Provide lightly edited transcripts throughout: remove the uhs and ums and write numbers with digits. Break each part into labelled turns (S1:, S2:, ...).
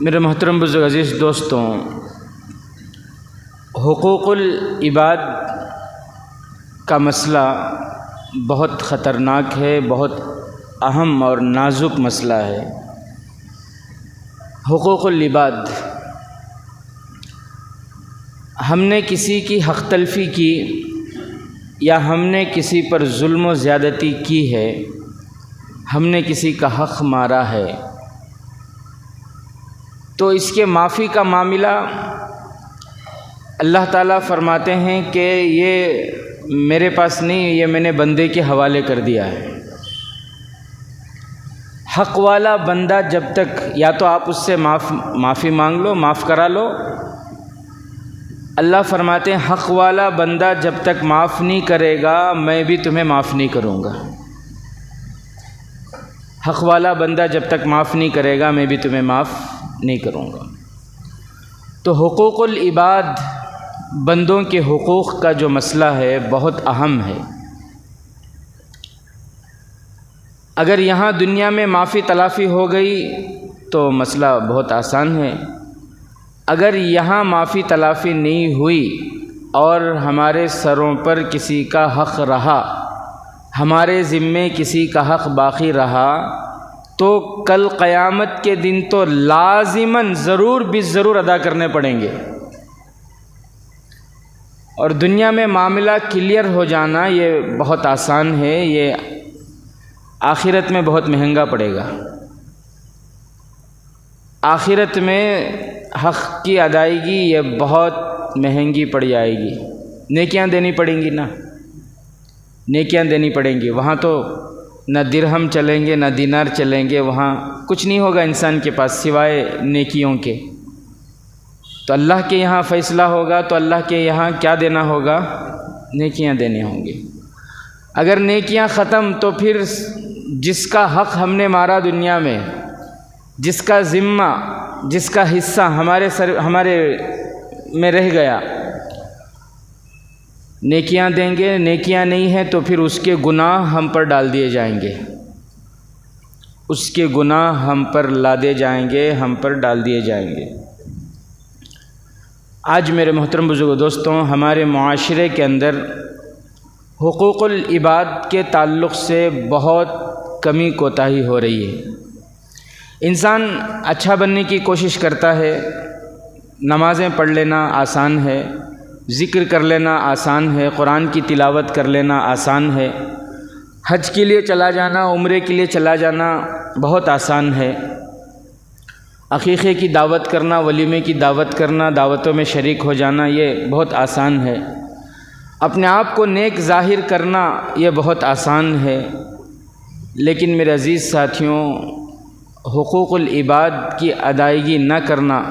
S1: میرے محترم بزرگ عزیز دوستوں، حقوق العباد کا مسئلہ بہت خطرناک ہے، بہت اہم اور نازک مسئلہ ہے۔ حقوق العباد، ہم نے کسی کی حق تلفی کی یا ہم نے کسی پر ظلم و زیادتی کی ہے، ہم نے کسی کا حق مارا ہے، تو اس کے معافی کا معاملہ اللہ تعالیٰ فرماتے ہیں کہ یہ میرے پاس نہیں، یہ میں نے بندے کے حوالے کر دیا ہے۔ حق والا بندہ جب تک یا تو آپ اس سے معافی مانگ لو، معاف کرا لو، اللہ فرماتے ہیں حق والا بندہ جب تک معاف نہیں کرے گا میں بھی تمہیں معاف نہیں کروں گا۔ حق والا بندہ جب تک معاف نہیں کرے گا میں بھی تمہیں معاف نہیں کروں گا۔ تو حقوق العباد، بندوں کے حقوق کا جو مسئلہ ہے بہت اہم ہے۔ اگر یہاں دنیا میں معافی تلافی ہو گئی تو مسئلہ بہت آسان ہے۔ اگر یہاں معافی تلافی نہیں ہوئی اور ہمارے سروں پر کسی کا حق رہا، ہمارے ذمے کسی کا حق باقی رہا، تو کل قیامت کے دن تو لازماً ضرور بالضرور ادا کرنے پڑیں گے۔ اور دنیا میں معاملہ کلیئر ہو جانا یہ بہت آسان ہے، یہ آخرت میں بہت مہنگا پڑے گا۔ آخرت میں حق کی ادائیگی یہ بہت مہنگی پڑ جائے گی۔ نیکیاں دینی پڑیں گی نا، نیکیاں دینی پڑیں گی۔ وہاں تو نہ درہم چلیں گے، نہ دینار چلیں گے، وہاں کچھ نہیں ہوگا انسان کے پاس سوائے نیکیوں کے۔ تو اللہ کے یہاں فیصلہ ہوگا تو اللہ کے یہاں کیا دینا ہوگا؟ نیکیاں دینے ہوں گے۔ اگر نیکیاں ختم تو پھر جس کا حق ہم نے مارا دنیا میں، جس کا ذمہ، جس کا حصہ ہمارے میں رہ گیا، نیکیاں دیں گے، نیکیاں نہیں ہیں تو پھر اس کے گناہ ہم پر ڈال دیے جائیں گے، اس کے گناہ ہم پر لادے جائیں گے، ہم پر ڈال دیے جائیں گے۔ آج میرے محترم بزرگ دوستوں، ہمارے معاشرے کے اندر حقوق العباد کے تعلق سے بہت کمی کوتاہی ہو رہی ہے۔ انسان اچھا بننے کی کوشش کرتا ہے، نمازیں پڑھ لینا آسان ہے، ذکر کر لینا آسان ہے، قرآن کی تلاوت کر لینا آسان ہے، حج کے لیے چلا جانا، عمرے کے لیے چلا جانا بہت آسان ہے، عقیقے کی دعوت کرنا، ولیمے کی دعوت کرنا، دعوتوں میں شریک ہو جانا یہ بہت آسان ہے، اپنے آپ کو نیک ظاہر کرنا یہ بہت آسان ہے۔ لیکن میرے عزیز ساتھیوں، حقوق العباد کی ادائیگی نہ کرنا،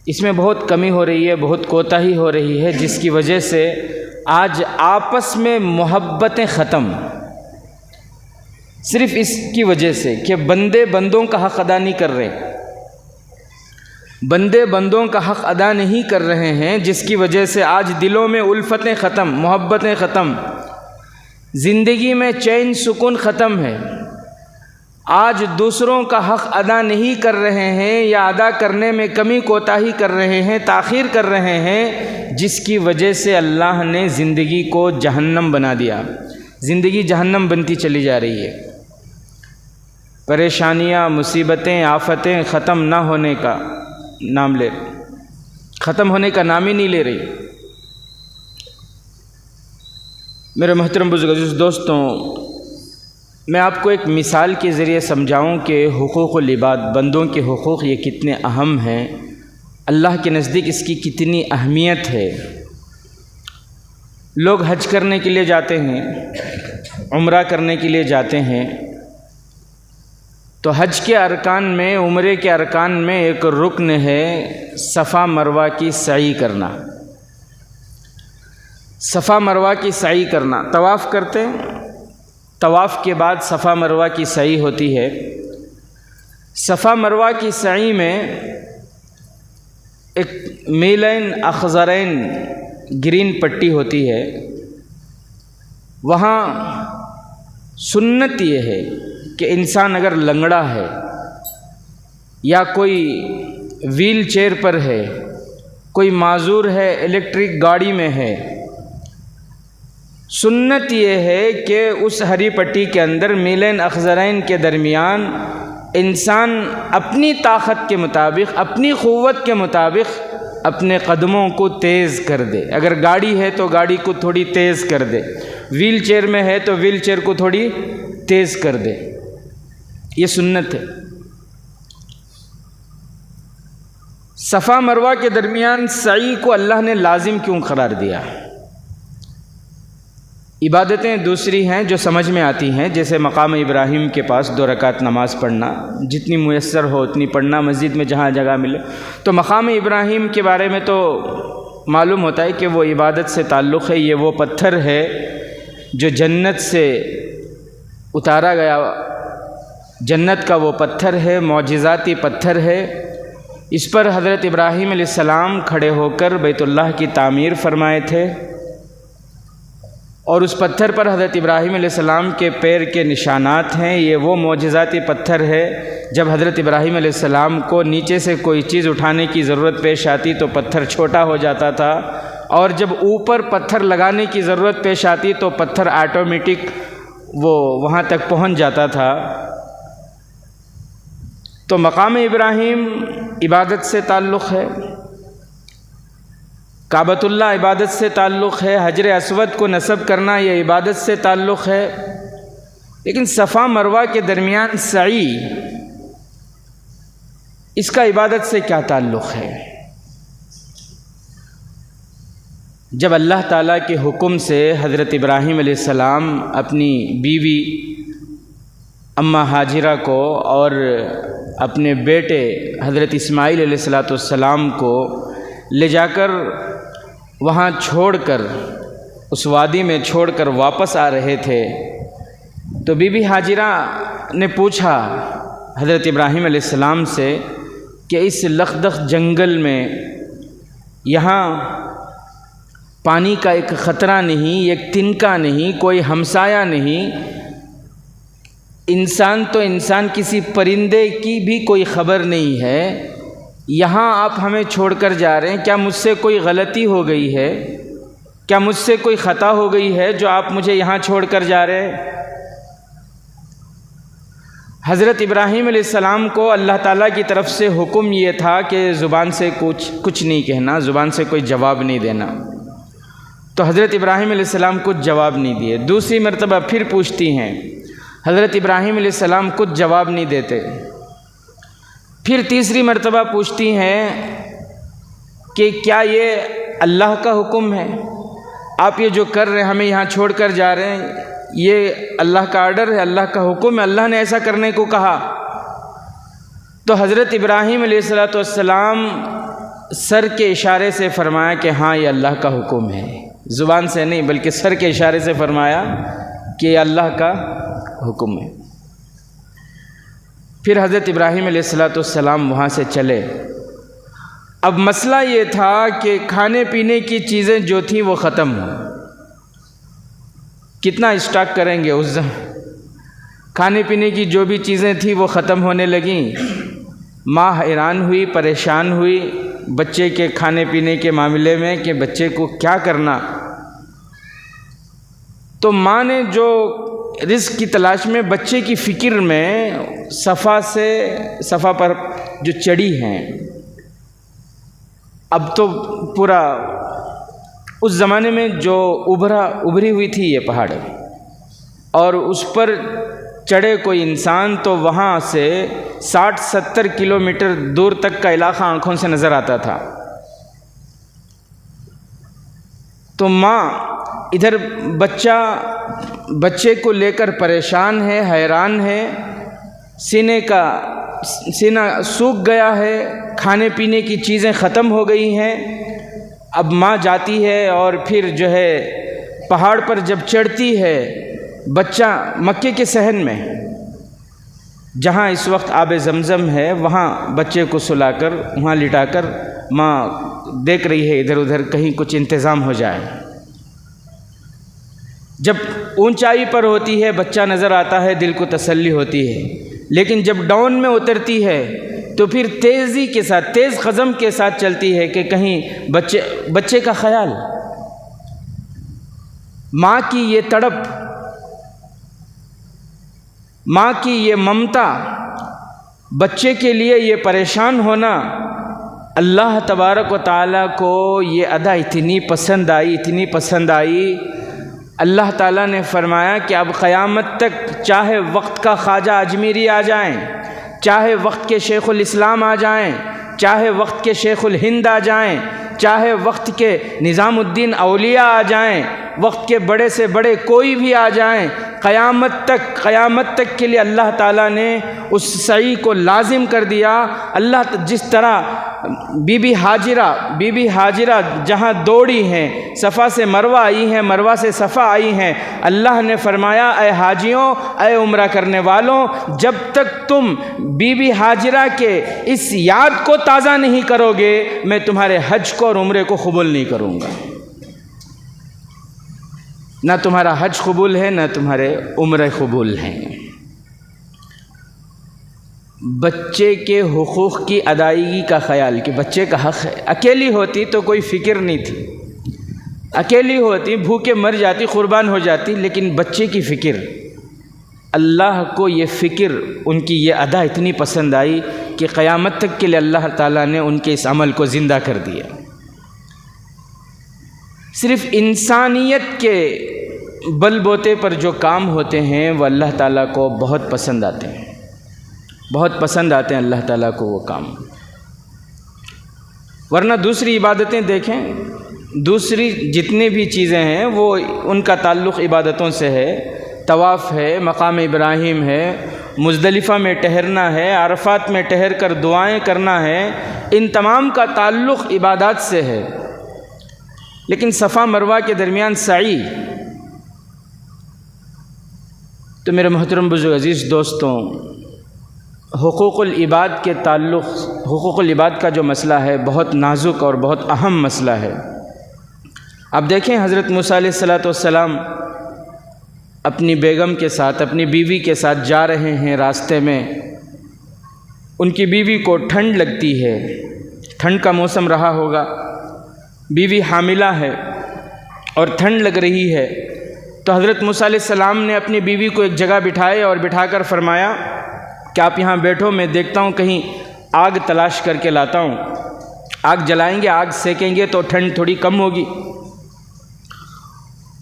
S1: اس میں بہت کمی ہو رہی ہے، بہت کوتاہی ہو رہی ہے، جس کی وجہ سے آج آپس میں محبتیں ختم، صرف اس کی وجہ سے کہ بندے بندوں کا حق ادا نہیں کر رہے، بندے بندوں کا حق ادا نہیں کر رہے ہیں، جس کی وجہ سے آج دلوں میں الفتیں ختم، محبتیں ختم، زندگی میں چین سکون ختم ہے۔ آج دوسروں کا حق ادا نہیں کر رہے ہیں یا ادا کرنے میں کمی کوتاہی کر رہے ہیں، تاخیر کر رہے ہیں، جس کی وجہ سے اللہ نے زندگی کو جہنم بنا دیا، زندگی جہنم بنتی چلی جا رہی ہے۔ پریشانیاں، مصیبتیں، آفتیں ختم نہ ہونے کا نام لے، ختم ہونے کا نام ہی نہیں لے رہی۔ میرے محترم بزرگ عزیز دوستوں، میں آپ کو ایک مثال کے ذریعے سمجھاؤں کہ حقوق العباد، بندوں کے حقوق یہ کتنے اہم ہیں، اللہ کے نزدیک اس کی کتنی اہمیت ہے۔ لوگ حج کرنے کے لیے جاتے ہیں، عمرہ کرنے کے لیے جاتے ہیں، تو حج کے ارکان میں، عمرے کے ارکان میں ایک رکن ہے صفا مروہ کی سعی کرنا، صفا مروہ کی سعی کرنا۔ طواف کرتے ہیں، طواف کے بعد صفا مروہ کی سعی ہوتی ہے۔ صفا مروہ کی سعی میں ایک میلین اخضرین گرین پٹی ہوتی ہے، وہاں سنت یہ ہے کہ انسان اگر لنگڑا ہے یا کوئی ویل چیئر پر ہے، کوئی معذور ہے الیکٹرک گاڑی میں ہے، سنت یہ ہے کہ اس ہری پٹی کے اندر میلین اخضرین کے درمیان انسان اپنی طاقت کے مطابق، اپنی قوت کے مطابق اپنے قدموں کو تیز کر دے۔ اگر گاڑی ہے تو گاڑی کو تھوڑی تیز کر دے، ویل چیئر میں ہے تو ویل چیئر کو تھوڑی تیز کر دے، یہ سنت ہے۔ صفا مروہ کے درمیان سعی کو اللہ نے لازم کیوں قرار دیا؟ عبادتیں دوسری ہیں جو سمجھ میں آتی ہیں، جیسے مقام ابراہیم کے پاس 2 رکعت نماز پڑھنا، جتنی میسر ہو اتنی پڑھنا، مسجد میں جہاں جگہ ملے۔ تو مقام ابراہیم کے بارے میں تو معلوم ہوتا ہے کہ وہ عبادت سے تعلق ہے، یہ وہ پتھر ہے جو جنت سے اتارا گیا، جنت کا وہ پتھر ہے، معجزاتی پتھر ہے۔ اس پر حضرت ابراہیم علیہ السلام کھڑے ہو کر بیت اللہ کی تعمیر فرمائے تھے، اور اس پتھر پر حضرت ابراہیم علیہ السلام کے پیر کے نشانات ہیں۔ یہ وہ معجزاتی پتھر ہے، جب حضرت ابراہیم علیہ السلام کو نیچے سے کوئی چیز اٹھانے کی ضرورت پیش آتی تو پتھر چھوٹا ہو جاتا تھا، اور جب اوپر پتھر لگانے کی ضرورت پیش آتی تو پتھر آٹومیٹک وہ وہاں تک پہنچ جاتا تھا۔ تو مقام ابراہیم عبادت سے تعلق ہے، کعبۃ اللہ عبادت سے تعلق ہے، حجر اسود کو نصب کرنا یہ عبادت سے تعلق ہے، لیکن صفا مروہ کے درمیان سعی، اس کا عبادت سے کیا تعلق ہے؟ جب اللہ تعالیٰ کے حکم سے حضرت ابراہیم علیہ السلام اپنی بیوی اماں ہاجرہ کو اور اپنے بیٹے حضرت اسماعیل علیہ السلام کو لے جا کر وہاں چھوڑ کر، اس وادی میں چھوڑ کر واپس آ رہے تھے، تو بی بی ہاجرہ نے پوچھا حضرت ابراہیم علیہ السلام سے کہ اس لخدخ جنگل میں یہاں پانی کا ایک خطرہ نہیں، ایک تنکا نہیں، کوئی ہمسایہ نہیں، انسان تو انسان، کسی پرندے کی بھی کوئی خبر نہیں ہے، یہاں آپ ہمیں چھوڑ کر جا رہے ہیں، کیا مجھ سے کوئی غلطی ہو گئی ہے؟ کیا مجھ سے کوئی خطا ہو گئی ہے جو آپ مجھے یہاں چھوڑ کر جا رہے ہیں؟ حضرت ابراہیم علیہ السلام کو اللہ تعالیٰ کی طرف سے حکم یہ تھا کہ زبان سے کچھ نہیں کہنا، زبان سے کوئی جواب نہیں دینا، تو حضرت ابراہیم علیہ السلام کچھ جواب نہیں دیے۔ دوسری مرتبہ پھر پوچھتی ہیں، حضرت ابراہیم علیہ السلام کچھ جواب نہیں دیتے۔ پھر تیسری مرتبہ پوچھتی ہیں کہ کیا یہ اللہ کا حکم ہے؟ آپ یہ جو کر رہے ہیں، ہمیں یہاں چھوڑ کر جا رہے ہیں، یہ اللہ کا آرڈر ہے، اللہ کا حکم ہے، اللہ نے ایسا کرنے کو کہا؟ تو حضرت ابراہیم علیہ السلام سر کے اشارے سے فرمایا کہ ہاں یہ اللہ کا حکم ہے، زبان سے نہیں بلکہ سر کے اشارے سے فرمایا کہ یہ اللہ کا حکم ہے۔ پھر حضرت ابراہیم علیہ السلام وہاں سے چلے۔ اب مسئلہ یہ تھا کہ کھانے پینے کی چیزیں جو تھیں وہ ختم ہوں، کتنا اسٹاک کریں گے؟ اس کھانے پینے کی جو بھی چیزیں تھیں وہ ختم ہونے لگیں۔ ماں حیران ہوئی، پریشان ہوئی بچے کے کھانے پینے کے معاملے میں کہ بچے کو کیا کرنا۔ تو ماں نے جو رزق کی تلاش میں، بچے کی فکر میں صفا پر جو چڑھی ہیں، اب تو پورا اس زمانے میں جو ابھری ہوئی تھی یہ پہاڑ، اور اس پر چڑھے کوئی انسان تو وہاں سے 60-70 کلومیٹر دور تک کا علاقہ آنکھوں سے نظر آتا تھا۔ تو ماں ادھر بچے کو لے کر پریشان ہے، حیران ہے، سینہ سوکھ گیا ہے، کھانے پینے کی چیزیں ختم ہو گئی ہیں۔ اب ماں جاتی ہے اور پھر جو ہے پہاڑ پر جب چڑھتی ہے، بچہ مکے کے صحن میں جہاں اس وقت آب زمزم ہے، وہاں بچے کو سلا کر وہاں لٹا کر ماں دیکھ رہی ہے ادھر ادھر کہیں کچھ انتظام ہو جائے۔ جب اونچائی پر ہوتی ہے بچہ نظر آتا ہے، دل کو تسلی ہوتی ہے، لیکن جب ڈاؤن میں اترتی ہے تو پھر تیزی کے ساتھ، تیز قدم کے ساتھ چلتی ہے کہ کہیں بچے کا خیال، ماں کی یہ تڑپ، ماں کی یہ ممتا، بچے کے لیے یہ پریشان ہونا، اللہ تبارک و تعالیٰ کو یہ ادا اتنی پسند آئی، اللہ تعالیٰ نے فرمایا کہ اب قیامت تک چاہے وقت کا خواجہ اجمیری آ جائیں، چاہے وقت کے شیخ الاسلام آ جائیں، چاہے وقت کے شیخ الہند آ جائیں، چاہے وقت کے نظام الدین اولیاء آ جائیں، وقت کے بڑے سے بڑے کوئی بھی آ جائیں، قیامت تک کے لیے اللہ تعالیٰ نے اس سعی کو لازم کر دیا۔ اللہ جس طرح بی بی حاجرہ جہاں دوڑی ہیں، صفا سے مروہ آئی ہیں، مروہ سے صفا آئی ہیں، اللہ نے فرمایا اے حاجیوں، اے عمرہ کرنے والوں، جب تک تم بی بی حاجرہ کے اس یاد کو تازہ نہیں کرو گے، میں تمہارے حج کو اور عمرے کو قبول نہیں کروں گا۔ نہ تمہارا حج قبول ہے، نہ تمہارے عمرے قبول ہیں۔ بچے کے حقوق کی ادائیگی کا خیال کہ بچے کا حق ہے۔ اکیلی ہوتی تو کوئی فکر نہیں تھی، اکیلی ہوتی بھوکے مر جاتی، قربان ہو جاتی، لیکن بچے کی فکر، اللہ کو یہ فکر، ان کی یہ ادا اتنی پسند آئی کہ قیامت تک کے لیے اللہ تعالیٰ نے ان کے اس عمل کو زندہ کر دیا۔ صرف انسانیت کے بل بوتے پر جو کام ہوتے ہیں وہ اللہ تعالیٰ کو بہت پسند آتے ہیں، بہت پسند آتے ہیں اللہ تعالیٰ کو وہ کام۔ ورنہ دوسری عبادتیں دیکھیں، دوسری جتنی بھی چیزیں ہیں وہ ان کا تعلق عبادتوں سے ہے، طواف ہے، مقام ابراہیم ہے، مزدلفہ میں ٹہرنا ہے، عرفات میں ٹہر کر دعائیں کرنا ہے، ان تمام کا تعلق عبادات سے ہے۔ لیکن صفا مروہ کے درمیان سعی، تو میرے محترم بزرگ عزیز دوستوں، حقوق العباد کے تعلق، حقوق العباد کا جو مسئلہ ہے بہت نازک اور بہت اہم مسئلہ ہے۔ اب دیکھیں حضرت موسیٰ علیہ السلام اپنی بیگم کے ساتھ، اپنی بیوی کے ساتھ جا رہے ہیں، راستے میں ان کی بیوی کو ٹھنڈ لگتی ہے، ٹھنڈ کا موسم رہا ہوگا، بیوی حاملہ ہے اور ٹھنڈ لگ رہی ہے، تو حضرت موسیٰ علیہ السلام نے اپنی بیوی کو ایک جگہ بٹھائے اور بٹھا کر فرمایا کہ آپ یہاں بیٹھو، میں دیکھتا ہوں کہیں آگ تلاش کر کے لاتا ہوں، آگ جلائیں گے، آگ سیکیں گے تو ٹھنڈ تھوڑی کم ہوگی۔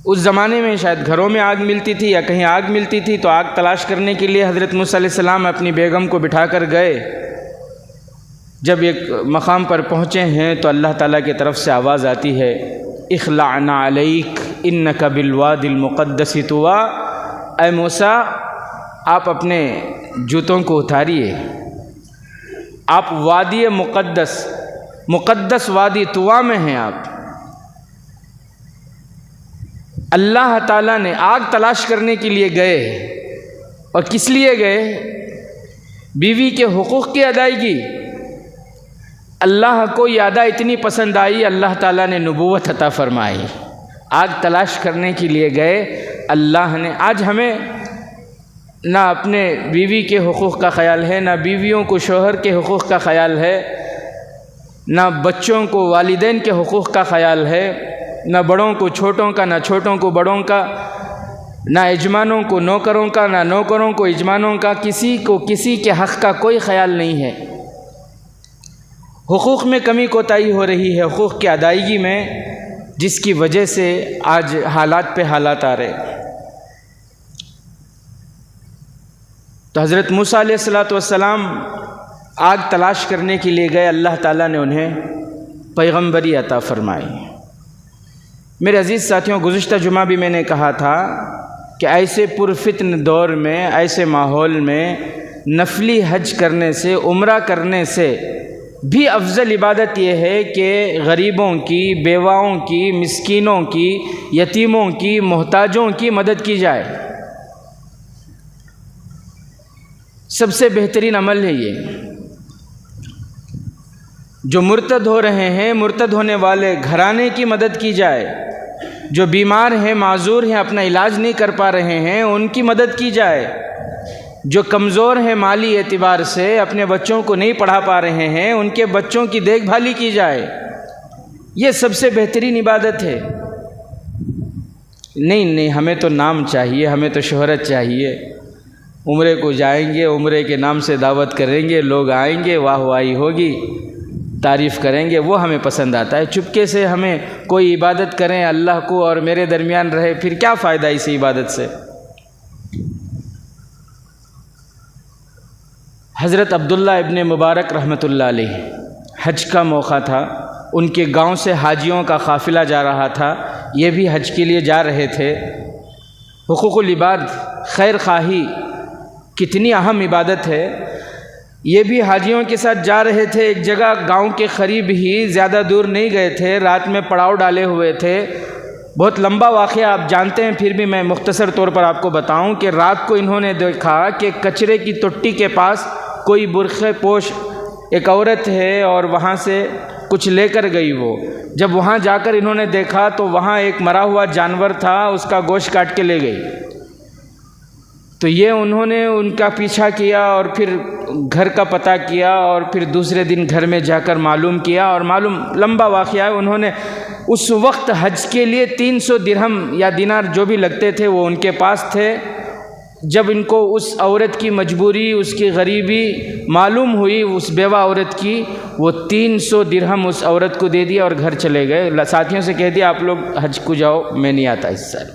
S1: اس زمانے میں شاید گھروں میں آگ ملتی تھی یا کہیں آگ ملتی تھی، تو آگ تلاش کرنے کے لیے حضرت موسیٰ علیہ السلام اپنی بیگم کو بٹھا کر گئے۔ جب ایک مقام پر پہنچے ہیں تو اللہ تعالیٰ کی طرف سے آواز آتی ہے، اخلعنا علیک انک بالواد المقدس طویٰ، اے موسیٰ آپ اپنے جوتوں کو اتاریے، آپ وادی مقدس وادی طویٰ میں ہیں۔ آپ اللہ تعالیٰ نے آگ تلاش کرنے کے لیے گئے، اور کس لیے گئے؟ بیوی کے حقوق کی ادائیگی۔ اللہ کو یہ ادا اتنی پسند آئی، اللہ تعالیٰ نے نبوت عطا فرمائی، آگ تلاش کرنے کے لیے گئے اللہ نے۔ آج ہمیں نہ اپنے بیوی کے حقوق کا خیال ہے، نہ بیویوں کو شوہر کے حقوق کا خیال ہے، نہ بچوں کو والدین کے حقوق کا خیال ہے، نہ بڑوں کو چھوٹوں کا، نہ چھوٹوں کو بڑوں کا، نہ یجمانوں کو نوکروں کا، نہ نوکروں کو یجمانوں کا، کسی کو کسی کے حق کا کوئی خیال نہیں ہے۔ حقوق میں کمی کوتاہی ہو رہی ہے، حقوق کی ادائیگی میں، جس کی وجہ سے آج حالات پہ حالات آ رہے۔ تو حضرت موسیٰ علیہ السلام آگ تلاش کرنے کے لیے گئے، اللہ تعالیٰ نے انہیں پیغمبری عطا فرمائی۔ میرے عزیز ساتھیوں، گزشتہ جمعہ بھی میں نے کہا تھا کہ ایسے پرفتن دور میں، ایسے ماحول میں نفلی حج کرنے سے، عمرہ کرنے سے بھی افضل عبادت یہ ہے کہ غریبوں کی، بیواؤں کی، مسکینوں کی، یتیموں کی، محتاجوں کی مدد کی جائے۔ سب سے بہترین عمل ہے یہ۔ جو مرتد ہو رہے ہیں، مرتد ہونے والے گھرانے کی مدد کی جائے، جو بیمار ہیں، معذور ہیں، اپنا علاج نہیں کر پا رہے ہیں، ان کی مدد کی جائے، جو کمزور ہیں مالی اعتبار سے، اپنے بچوں کو نہیں پڑھا پا رہے ہیں، ان کے بچوں کی دیکھ بھالی کی جائے، یہ سب سے بہترین عبادت ہے۔ نہیں ہمیں تو نام چاہیے، ہمیں تو شہرت چاہیے، عمرے کو جائیں گے، عمرے کے نام سے دعوت کریں گے، لوگ آئیں گے، واہ واہی ہوگی، تعریف کریں گے، وہ ہمیں پسند آتا ہے۔ چپکے سے ہمیں کوئی عبادت کریں اللہ کو اور میرے درمیان رہے، پھر کیا فائدہ اسی عبادت سے؟ حضرت عبداللہ ابن مبارک رحمۃ اللہ علیہ، حج کا موقع تھا، ان کے گاؤں سے حاجیوں کا قافلہ جا رہا تھا، یہ بھی حج کے لیے جا رہے تھے۔ حقوق العباد، خیر خواہی کتنی اہم عبادت ہے، یہ بھی حاجیوں کے ساتھ جا رہے تھے۔ ایک جگہ گاؤں کے قریب ہی، زیادہ دور نہیں گئے تھے، رات میں پڑاؤ ڈالے ہوئے تھے۔ بہت لمبا واقعہ آپ جانتے ہیں، پھر بھی میں مختصر طور پر آپ کو بتاؤں کہ رات کو انہوں نے دیکھا کہ کچرے کی ٹٹی کے پاس کوئی برقع پوش ایک عورت ہے اور وہاں سے کچھ لے کر گئی۔ وہ جب وہاں جا کر انہوں نے دیکھا تو وہاں ایک مرا ہوا جانور تھا، اس کا گوشت کاٹ کے لے گئی۔ تو یہ انہوں نے ان کا پیچھا کیا اور پھر گھر کا پتہ کیا اور پھر دوسرے دن گھر میں جا کر معلوم کیا، اور لمبا واقعہ ہے۔ انہوں نے اس وقت حج کے لیے 300 درہم یا دینار جو بھی لگتے تھے وہ ان کے پاس تھے۔ جب ان کو اس عورت کی مجبوری، اس کی غریبی معلوم ہوئی، اس بیوہ عورت کی، وہ 300 درہم اس عورت کو دے دیا اور گھر چلے گئے۔ ساتھیوں سے کہہ دیا آپ لوگ حج کو جاؤ، میں نہیں آتا اس سال۔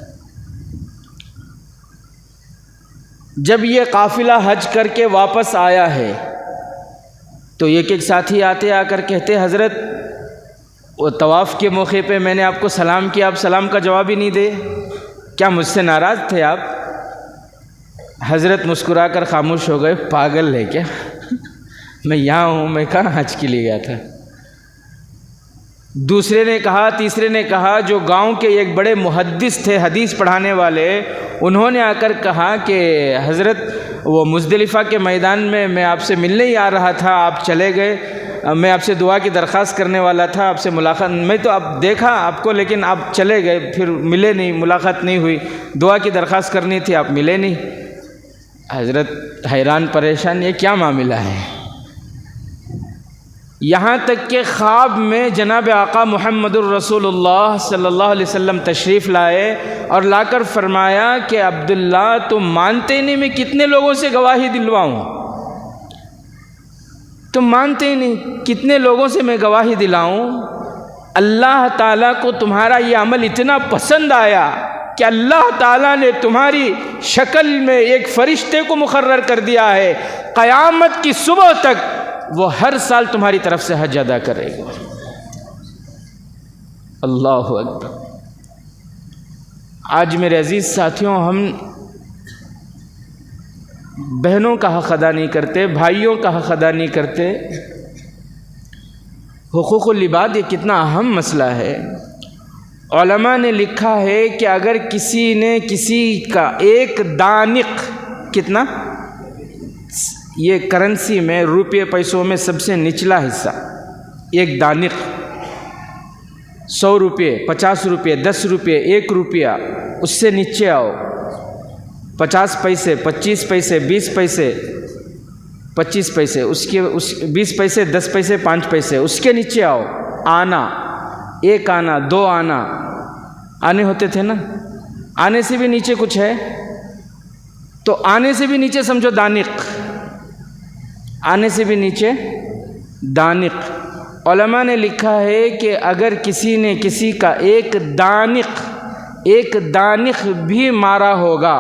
S1: جب یہ قافلہ حج کر کے واپس آیا ہے تو ایک ساتھی آتے آ کر کہتے حضرت وہ طواف کے موقع پہ میں نے آپ کو سلام کیا، آپ سلام کا جواب ہی نہیں دے، کیا مجھ سے ناراض تھے آپ؟ حضرت مسکرا کر خاموش ہو گئے، پاگل ہے کیا؟ میں یہاں ہوں، میں کہاں حج کے لیے گیا تھا؟ دوسرے نے کہا، تیسرے نے کہا، جو گاؤں کے ایک بڑے محدث تھے، حدیث پڑھانے والے، انہوں نے آ کر کہا کہ حضرت وہ مزدلفہ کے میدان میں آپ سے ملنے ہی آ رہا تھا، آپ چلے گئے، میں آپ سے دعا کی درخواست کرنے والا تھا، آپ سے ملاقات، میں تو اب دیکھا آپ کو لیکن آپ چلے گئے، پھر ملے نہیں، ملاقات نہیں ہوئی، دعا کی درخواست کرنی تھی، آپ ملے نہیں۔ حضرت حیران پریشان، یہ کیا معاملہ ہے؟ یہاں تک کہ خواب میں جناب آقا محمد الرسول اللہ صلی اللہ علیہ وسلم تشریف لائے اور لا کر فرمایا کہ عبداللہ تم مانتے نہیں میں کتنے لوگوں سے گواہی دلواؤں؟ تم مانتے ہی نہیں، کتنے لوگوں سے میں گواہی دلاؤں؟ اللہ تعالیٰ کو تمہارا یہ عمل اتنا پسند آیا کہ اللہ تعالیٰ نے تمہاری شکل میں ایک فرشتے کو مقرر کر دیا ہے، قیامت کی صبح تک وہ ہر سال تمہاری طرف سے حج ادا کرے گا۔ اللہ اکبر۔ آج میرے عزیز ساتھیوں، ہم بہنوں کا حق ادا نہیں کرتے، بھائیوں کا حق ادا نہیں کرتے۔ حقوق العباد یہ کتنا اہم مسئلہ ہے۔ علماء نے لکھا ہے کہ اگر کسی نے کسی کا ایک دانق، کتنا؟ یہ کرنسی میں، روپے پیسوں میں سب سے نچلا حصہ، ایک دانق، 100 روپے، 50 روپے، 10 روپے، 1 روپیہ، اس سے نیچے آؤ، 50 پیسے، 25 پیسے، 20 پیسے، 25 پیسے، اس 20 پیسے، 10 پیسے، 5 پیسے، اس کے نیچے آؤ، آنا، 1 آنا، 2 آنا، آنے ہوتے تھے نا، آنے سے بھی نیچے کچھ ہے تو آنے سے بھی نیچے سمجھو دانق، آنے سے بھی نیچے دانق۔ علماء نے لکھا ہے کہ اگر کسی نے کسی کا ایک دانق بھی مارا ہوگا،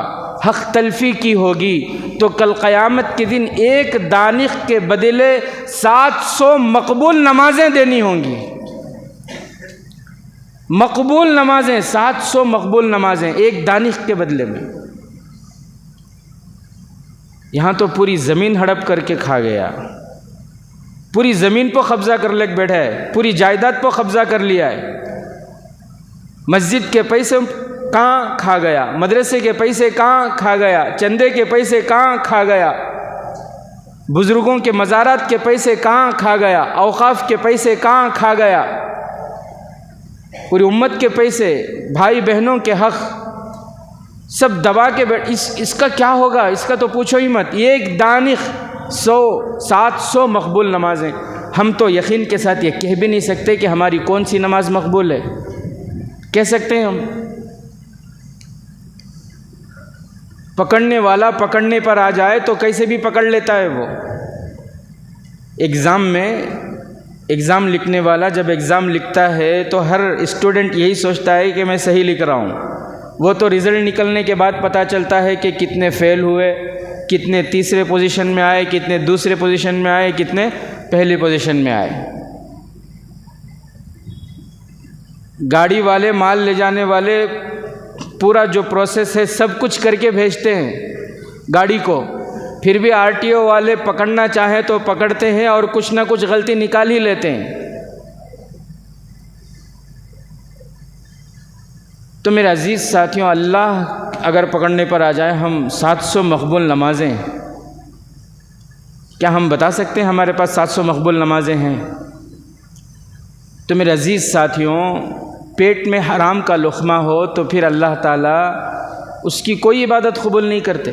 S1: حق تلفی کی ہوگی، تو کل قیامت کے دن ایک دانق کے بدلے 700 مقبول نمازیں دینی ہوں گی۔ مقبول نمازیں، 700 مقبول نمازیں ایک دانق کے بدلے میں۔ یہاں تو پوری زمین ہڑپ کر کے کھا گیا، پوری زمین پہ قبضہ کر لے بیٹھا ہے، پوری جائیداد پہ قبضہ کر لیا ہے۔ مسجد کے پیسے کہاں کھا گیا، مدرسے کے پیسے کہاں کھا گیا، چندے کے پیسے کہاں کھا گیا، بزرگوں کے مزارات کے پیسے کہاں کھا گیا، اوقاف کے پیسے کہاں کھا گیا، پوری امت کے پیسے، بھائی بہنوں کے حق سب دبا کے بیٹھ، اس کا کیا ہوگا، اس کا تو پوچھو ہی مت، یہ ایک دانش 700 مقبول نمازیں. ہم تو یقین کے ساتھ یہ کہہ بھی نہیں سکتے کہ ہماری کون سی نماز مقبول ہے. کہہ سکتے ہیں ہم؟ پکڑنے والا پکڑنے پر آ جائے تو کیسے بھی پکڑ لیتا ہے وہ. ایگزام لکھنے والا جب ایگزام لکھتا ہے تو ہر اسٹوڈنٹ یہی سوچتا ہے کہ میں صحیح لکھ رہا ہوں. وہ تو رزلٹ نکلنے کے بعد پتہ چلتا ہے کہ کتنے فیل ہوئے، کتنے تیسرے پوزیشن میں آئے، کتنے دوسرے پوزیشن میں آئے، کتنے پہلی پوزیشن میں آئے. گاڑی والے، مال لے جانے والے، پورا جو پروسیس ہے سب کچھ کر کے بھیجتے ہیں گاڑی کو، پھر بھی RTO والے پکڑنا چاہے تو پکڑتے ہیں اور کچھ نہ کچھ غلطی نکال ہی لیتے ہیں. تو میرے عزیز ساتھیوں، اللہ اگر پکڑنے پر آ جائے، ہم 700 مقبول نمازیں، کیا ہم بتا سکتے ہیں ہمارے پاس 700 مقبول نمازیں ہیں؟ تو میرے عزیز ساتھیوں، پیٹ میں حرام کا لقمہ ہو تو پھر اللہ تعالیٰ اس کی کوئی عبادت قبول نہیں کرتے،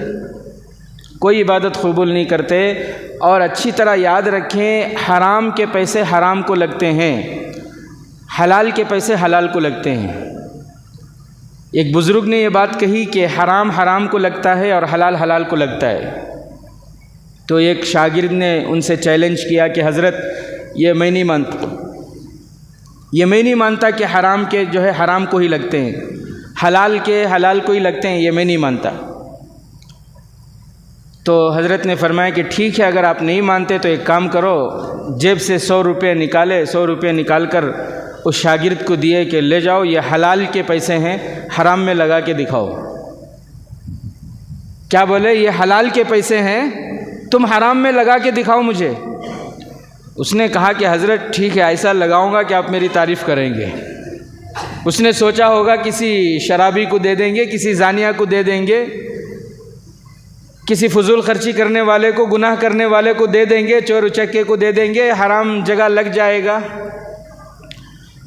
S1: کوئی عبادت قبول نہیں کرتے. اور اچھی طرح یاد رکھیں، حرام کے پیسے حرام کو لگتے ہیں، حلال کے پیسے حلال کو لگتے ہیں. ایک بزرگ نے یہ بات کہی کہ حرام حرام کو لگتا ہے اور حلال حلال کو لگتا ہے. تو ایک شاگرد نے ان سے چیلنج کیا کہ حضرت یہ میں نہیں مانتا کہ حرام کے جو ہے حرام کو ہی لگتے ہیں، حلال کے حلال کو ہی لگتے ہیں، یہ میں نہیں مانتا. تو حضرت نے فرمایا کہ ٹھیک ہے، اگر آپ نہیں مانتے تو ایک کام کرو، جیب سے 100 روپے نکالے، 100 روپے نکال کر اس شاگرد کو دیے کہ لے جاؤ، یہ حلال کے پیسے ہیں، حرام میں لگا کے دکھاؤ. کیا بولے؟ یہ حلال کے پیسے ہیں، تم حرام میں لگا کے دکھاؤ مجھے. اس نے کہا کہ حضرت ٹھیک ہے، ایسا لگاؤں گا کہ آپ میری تعریف کریں گے. اس نے سوچا ہوگا کسی شرابی کو دے دیں گے، کسی زانیہ کو دے دیں گے، کسی فضول خرچی کرنے والے کو، گناہ کرنے والے کو دے دیں گے، چور اچکے کو دے دیں گے، حرام جگہ لگ جائے گا.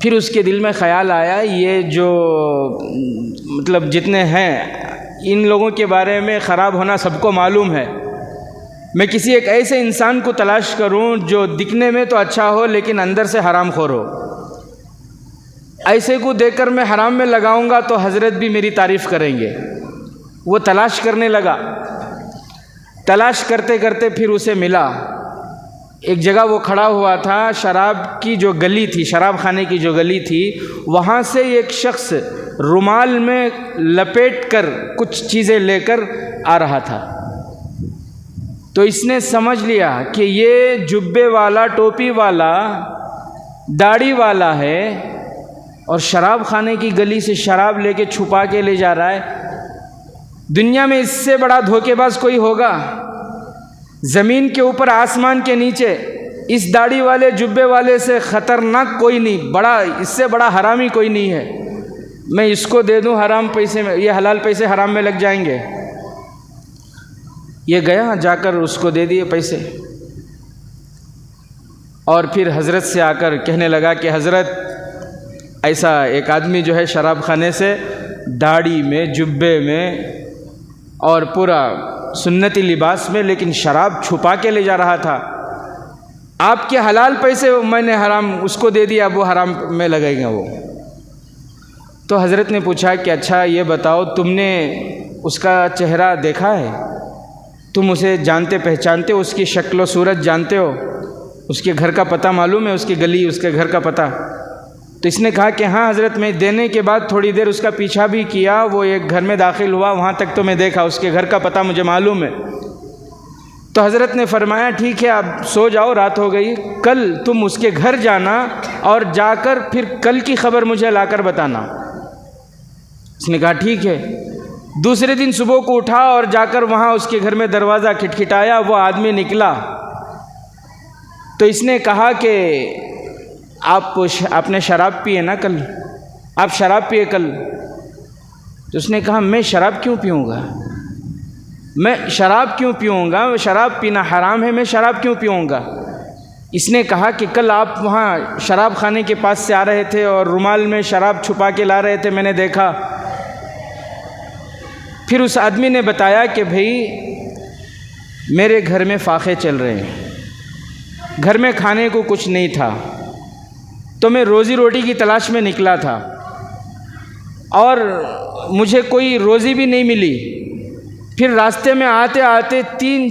S1: پھر اس کے دل میں خیال آیا، یہ جو مطلب جتنے ہیں ان لوگوں کے بارے میں خراب ہونا سب کو معلوم ہے، میں کسی ایک ایسے انسان کو تلاش کروں جو دکھنے میں تو اچھا ہو لیکن اندر سے حرام خور ہو. ایسے کو دیکھ کر میں حرام میں لگاؤں گا تو حضرت بھی میری تعریف کریں گے. وہ تلاش کرنے لگا، تلاش کرتے کرتے پھر اسے ملا. ایک جگہ وہ کھڑا ہوا تھا، شراب کی جو گلی تھی، شراب خانے کی جو گلی تھی، وہاں سے ایک شخص رومال میں لپیٹ کر کچھ چیزیں لے کر آ رہا تھا. تو اس نے سمجھ لیا کہ یہ جبے والا، ٹوپی والا، داڑھی والا ہے اور شراب خانے کی گلی سے شراب لے کے چھپا کے لے جا رہا ہے. دنیا میں اس سے بڑا دھوکے باز کوئی ہوگا؟ زمین کے اوپر، آسمان کے نیچے اس داڑھی والے، جبے والے سے خطرناک کوئی نہیں، اس سے بڑا حرامی کوئی نہیں ہے. میں اس کو دے دوں حرام پیسے میں، یہ حلال پیسے حرام میں لگ جائیں گے. یہ گیا، جا کر اس کو دے دیے پیسے، اور پھر حضرت سے آ کر کہنے لگا کہ حضرت ایسا ایک آدمی جو ہے شراب خانے سے داڑھی میں، جبے میں اور پورا سنتی لباس میں، لیکن شراب چھپا کے لے جا رہا تھا. آپ کے حلال پیسے میں نے حرام اس کو دے دیا، اب وہ حرام میں لگے گا وہ. تو حضرت نے پوچھا کہ اچھا یہ بتاؤ، تم نے اس کا چہرہ دیکھا ہے؟ تم اسے جانتے پہچانتے ہو؟ اس کی شکل و صورت جانتے ہو؟ اس کے گھر کا پتہ معلوم ہے؟ اس کی گلی، اس کے گھر کا پتہ؟ تو اس نے کہا کہ ہاں حضرت، میں دینے کے بعد تھوڑی دیر اس کا پیچھا بھی کیا، وہ ایک گھر میں داخل ہوا، وہاں تک تو میں دیکھا، اس کے گھر کا پتہ مجھے معلوم ہے. تو حضرت نے فرمایا ٹھیک ہے، آپ سو جاؤ، رات ہو گئی، کل تم اس کے گھر جانا اور جا کر پھر کل کی خبر مجھے لا کر بتانا. اس نے کہا ٹھیک ہے. دوسرے دن صبح کو اٹھا اور جا کر وہاں اس کے گھر میں دروازہ کھٹکھٹایا، وہ آدمی نکلا. تو اس نے کہا کہ آپ نے شراب پیے نا کل؟ آپ شراب پیے کل؟ تو اس نے کہا میں شراب کیوں پیوں گا؟ میں شراب کیوں پیوں گا؟ شراب پینا حرام ہے، میں شراب کیوں پیوں گا؟ اس نے کہا کہ کل آپ وہاں شراب خانے کے پاس سے آ رہے تھے اور رومال میں شراب چھپا کے لا رہے تھے، میں نے دیکھا. پھر اس آدمی نے بتایا کہ بھئی میرے گھر میں فاقے چل رہے ہیں، گھر میں کھانے کو کچھ نہیں تھا، تو میں روزی روٹی کی تلاش میں نکلا تھا اور مجھے کوئی روزی بھی نہیں ملی۔ پھر راستے میں آتے آتے تین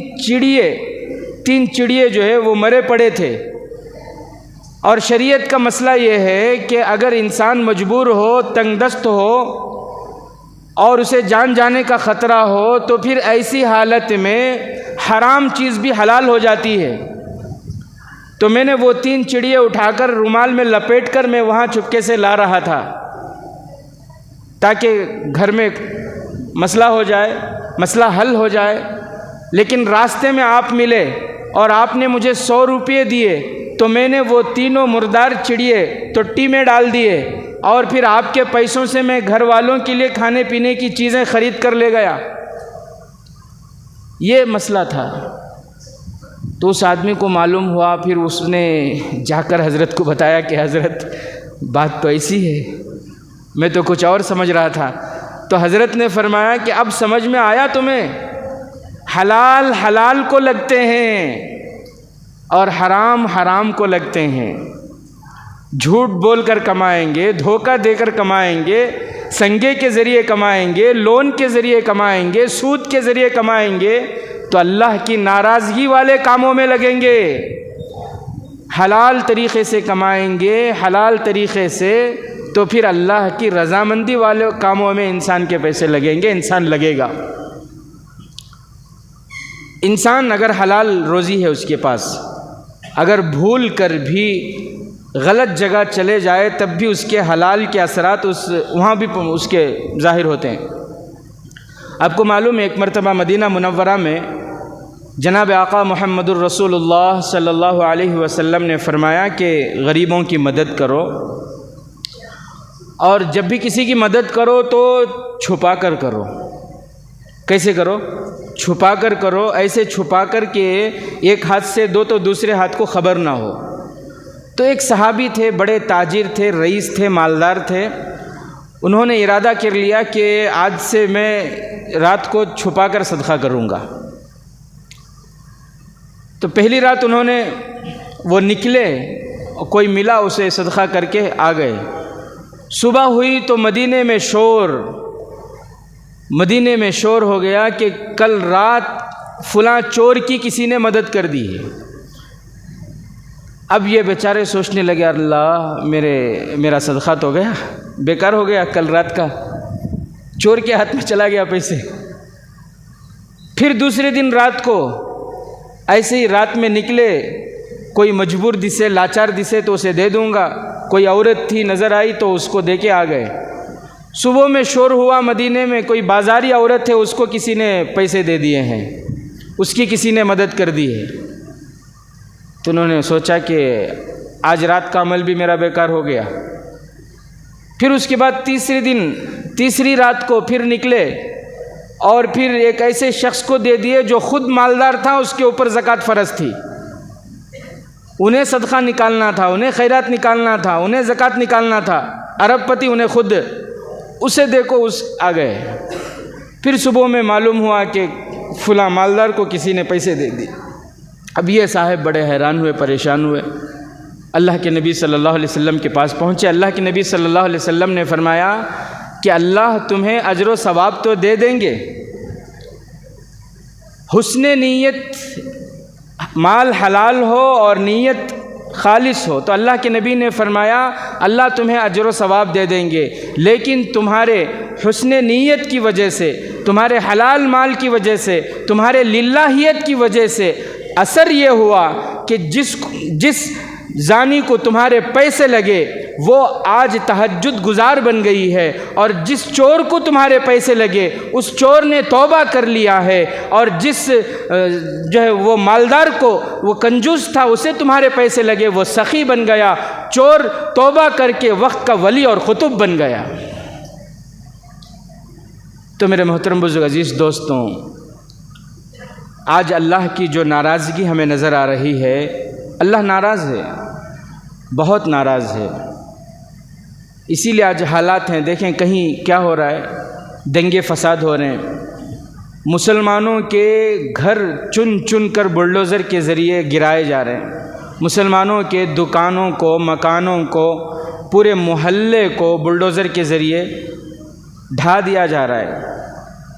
S1: چڑیے جو ہے وہ مرے پڑے تھے۔ اور شریعت کا مسئلہ یہ ہے کہ اگر انسان مجبور ہو، تنگ دست ہو اور اسے جان جانے کا خطرہ ہو تو پھر ایسی حالت میں حرام چیز بھی حلال ہو جاتی ہے۔ تو میں نے وہ 3 چڑیے اٹھا کر رومال میں لپیٹ کر میں وہاں چپکے سے لا رہا تھا تاکہ گھر میں مسئلہ ہو جائے، مسئلہ حل ہو جائے۔ لیکن راستے میں آپ ملے اور آپ نے مجھے 100 روپے دیے تو میں نے وہ تینوں مردار چڑیے ٹٹی میں ڈال دیے اور پھر آپ کے پیسوں سے میں گھر والوں کے لیے کھانے پینے کی چیزیں خرید کر لے گیا۔ یہ مسئلہ تھا۔ تو اس آدمی کو معلوم ہوا، پھر اس نے جا کر حضرت کو بتایا کہ حضرت بات تو ایسی ہے، میں تو کچھ اور سمجھ رہا تھا۔ تو حضرت نے فرمایا کہ اب سمجھ میں آیا تمہیں، حلال حلال کو لگتے ہیں اور حرام حرام کو لگتے ہیں۔ جھوٹ بول کر کمائیں گے، دھوکہ دے کر کمائیں گے، سنگے کے ذریعے کمائیں گے، لون کے ذریعے کمائیں گے، سود کے ذریعے کمائیں گے تو اللہ کی ناراضگی والے کاموں میں لگیں گے۔ حلال طریقے سے کمائیں گے، حلال طریقے سے، تو پھر اللہ کی رضامندی والے کاموں میں انسان کے پیسے لگیں گے، انسان لگے گا۔ انسان اگر حلال روزی ہے اس کے پاس، اگر بھول کر بھی غلط جگہ چلے جائے تب بھی اس کے حلال کے اثرات وہاں بھی اس کے ظاہر ہوتے ہیں۔ آپ کو معلوم ہے ایک مرتبہ مدینہ منورہ میں جناب آقا محمد الرسول اللہ صلی اللہ علیہ وسلم نے فرمایا کہ غریبوں کی مدد کرو، اور جب بھی کسی کی مدد کرو تو چھپا کر کرو۔ کیسے کرو؟ چھپا کر کرو، ایسے چھپا کر کہ ایک ہاتھ سے دو تو دوسرے ہاتھ کو خبر نہ ہو۔ تو ایک صحابی تھے، بڑے تاجر تھے، رئیس تھے، مالدار تھے، انہوں نے ارادہ کر لیا کہ آج سے میں رات کو چھپا کر صدقہ کروں گا۔ تو پہلی رات انہوں نے وہ نکلے، کوئی ملا اسے صدقہ کر کے آ گئے۔ صبح ہوئی تو مدینے میں شور ہو گیا کہ کل رات فلاں چور کی کسی نے مدد کر دی ہے۔ اب یہ بیچارے سوچنے لگے اللہ میرا صدقہ تو گیا، بیکار ہو گیا، کل رات کا چور کے ہاتھ میں چلا گیا پیسے۔ پھر دوسرے دن رات کو ایسے ہی رات میں نکلے، کوئی مجبور دسے، لاچار دسے تو اسے دے دوں گا، کوئی عورت تھی نظر آئی تو اس کو دے کے آ گئے۔ صبح میں شور ہوا مدینے میں، کوئی بازاری عورت ہے اس کو کسی نے پیسے دے دیے ہیں، اس کی کسی نے مدد کر دی ہے۔ تو انہوں نے سوچا کہ آج رات کا عمل بھی میرا بیکار ہو گیا۔ پھر اس کے بعد تیسری رات کو پھر نکلے اور پھر ایک ایسے شخص کو دے دیے جو خود مالدار تھا، اس کے اوپر زکوٰۃ فرض تھی، انہیں صدقہ نکالنا تھا، انہیں خیرات نکالنا تھا، انہیں زکوٰۃ نکالنا تھا، ارب پتی انہیں خود، اسے دیکھو آ گئے۔ پھر صبح میں معلوم ہوا کہ فلاں مالدار کو کسی نے پیسے دے دی۔ اب یہ صاحب بڑے حیران ہوئے، پریشان ہوئے، اللہ کے نبی صلی اللہ علیہ وسلم کے پاس پہنچے۔ اللہ کے نبی صلی اللہ علیہ وسلم نے فرمایا کہ اللہ تمہیں اجر و ثواب تو دے دیں گے، حسن نیت، مال حلال ہو اور نیت خالص ہو تو اللہ کے نبی نے فرمایا اللہ تمہیں اجر و ثواب دے دیں گے، لیکن تمہارے حسن نیت کی وجہ سے، تمہارے حلال مال کی وجہ سے، تمہارے للہیت کی وجہ سے اثر یہ ہوا کہ جس زانی کو تمہارے پیسے لگے وہ آج تہجد گزار بن گئی ہے، اور جس چور کو تمہارے پیسے لگے اس چور نے توبہ کر لیا ہے، اور جس جو ہے وہ مالدار کو وہ کنجوس تھا اسے تمہارے پیسے لگے وہ سخی بن گیا، چور توبہ کر کے وقت کا ولی اور قطب بن گیا۔ تو میرے محترم بزرگ عزیز دوستوں، آج اللہ کی جو ناراضگی ہمیں نظر آ رہی ہے، اللہ ناراض ہے، بہت ناراض ہے، اسی لیے آج حالات ہیں، دیکھیں کہیں کیا ہو رہا ہے، دنگے فساد ہو رہے ہیں، مسلمانوں کے گھر چن چن کر بلڈوزر کے ذریعے گرائے جا رہے ہیں، مسلمانوں کے دکانوں کو، مکانوں کو، پورے محلے کو بلڈوزر کے ذریعے ڈھا دیا جا رہا ہے۔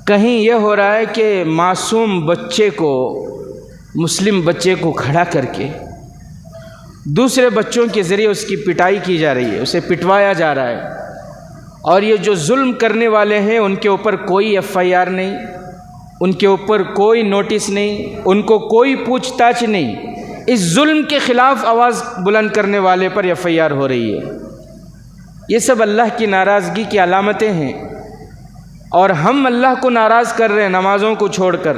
S1: کہیں یہ ہو رہا ہے کہ معصوم بچے کو، مسلم بچے کو کھڑا کر کے دوسرے بچوں کے ذریعے اس کی پٹائی کی جا رہی ہے، اسے پٹوایا جا رہا ہے، اور یہ جو ظلم کرنے والے ہیں ان کے اوپر کوئی FIR نہیں، ان کے اوپر کوئی نوٹس نہیں، ان کو کوئی پوچھ تاچھ نہیں۔ اس ظلم کے خلاف آواز بلند کرنے والے پر FIR ہو رہی ہے۔ یہ سب اللہ کی ناراضگی کی علامتیں ہیں، اور ہم اللہ کو ناراض کر رہے ہیں نمازوں کو چھوڑ کر۔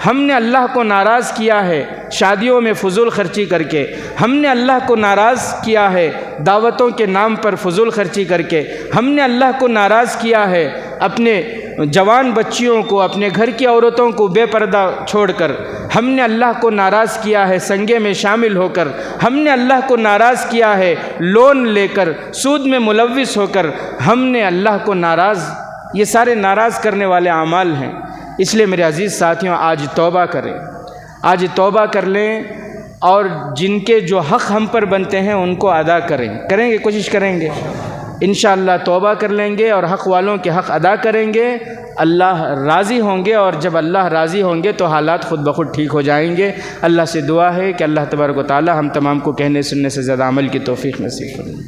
S1: ہم نے اللہ کو ناراض کیا ہے شادیوں میں فضول خرچی کر کے، ہم نے اللہ کو ناراض کیا ہے دعوتوں کے نام پر فضول خرچی کر کے، ہم نے اللہ کو ناراض کیا ہے اپنے جوان بچیوں کو، اپنے گھر کی عورتوں کو بے پردہ چھوڑ کر، ہم نے اللہ کو ناراض کیا ہے سنگے میں شامل ہو کر، ہم نے اللہ کو ناراض کیا ہے لون لے کر، سود میں ملوث ہو کر، ہم نے اللہ کو ناراض، یہ سارے ناراض کرنے والے اعمال ہیں۔ اس لیے میرے عزیز ساتھیوں، آج توبہ کریں، آج توبہ کر لیں، اور جن کے جو حق ہم پر بنتے ہیں ان کو ادا کریں گے، کوشش کریں گے انشاءاللہ، توبہ کر لیں گے اور حق والوں کے حق ادا کریں گے، اللہ راضی ہوں گے، اور جب اللہ راضی ہوں گے تو حالات خود بخود ٹھیک ہو جائیں گے۔ اللہ سے دعا ہے کہ اللہ تبارک و تعالی ہم تمام کو کہنے سننے سے زیادہ عمل کی توفیق نصیب فرمائے۔